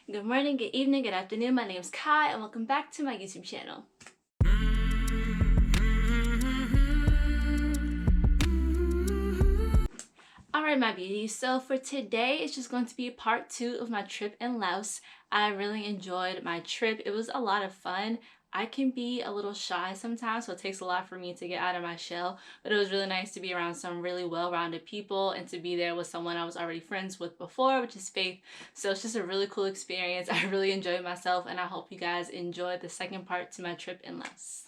Good morning, good evening, good afternoon. My name is Kai and welcome back to my YouTube channel. Alright my beauties, so for today it's just going to be part 2 of my trip in Laos. I really enjoyed my trip. It was a lot of fun. I can be a little shy sometimes, so it takes a lot for me to get out of my shell, but it was really nice to be around some really well-rounded people and to be there with someone I was already friends with before, which is Faith. So it's just a really cool experience. I really enjoyed myself and I hope you guys enjoyed the second part to my trip in Laos.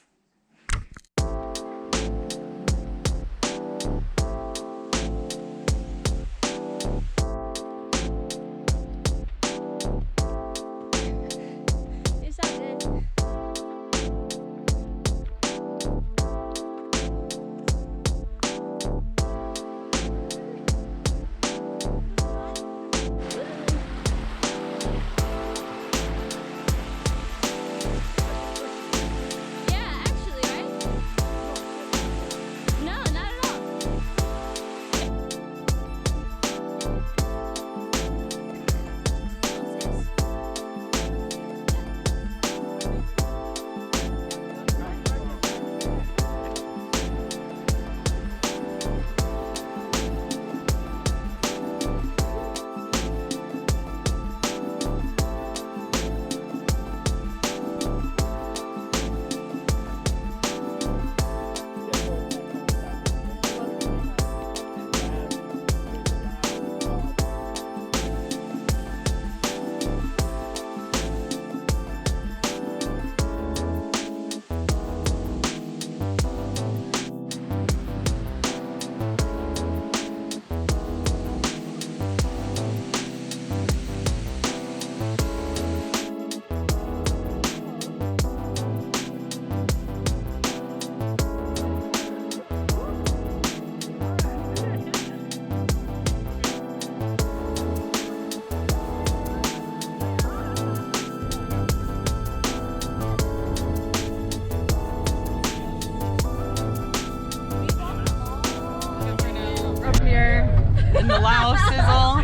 In the Laos sizzle,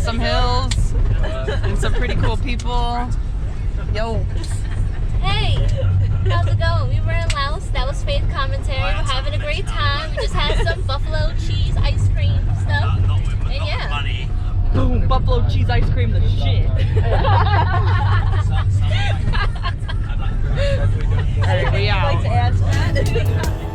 some hills, and some pretty cool people. Yo! Hey! How's it going? We were in Laos. That was Faith commentary. We're having a great time. We just had some buffalo cheese ice cream stuff. And yeah. Boom! Buffalo cheese ice cream, the shit! Alright, we out. Like to add to that?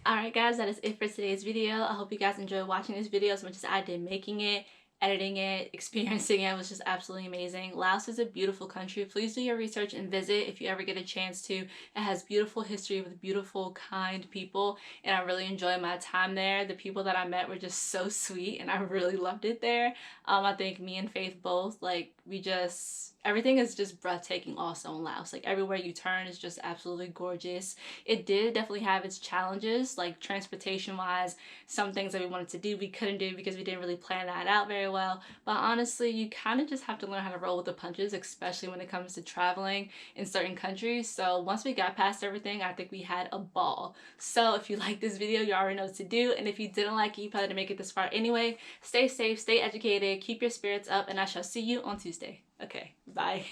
Alright guys, that is it for today's video. I hope you guys enjoyed watching this video as much as I did making it. Editing it, experiencing it was just absolutely amazing. Laos is a beautiful country. Please do your research and visit if you ever get a chance to. It has beautiful history with beautiful, kind people, and I really enjoyed my time there. The people that I met were just so sweet, and I really loved it there. I think me and Faith both, like, everything is just breathtaking also in Laos. Like, everywhere you turn is just absolutely gorgeous. It did definitely have its challenges, like transportation wise. Some things that we wanted to do we couldn't do because we didn't really plan that out very well, but honestly you kind of just have to learn how to roll with the punches, especially when it comes to traveling in certain countries. So once we got past everything, I think we had a ball. So if you like this video, you already know what to do, and if you didn't like it, you probably didn't make it this far anyway. Stay safe, stay educated, keep your spirits up, and I shall see you on Tuesday. Okay, bye.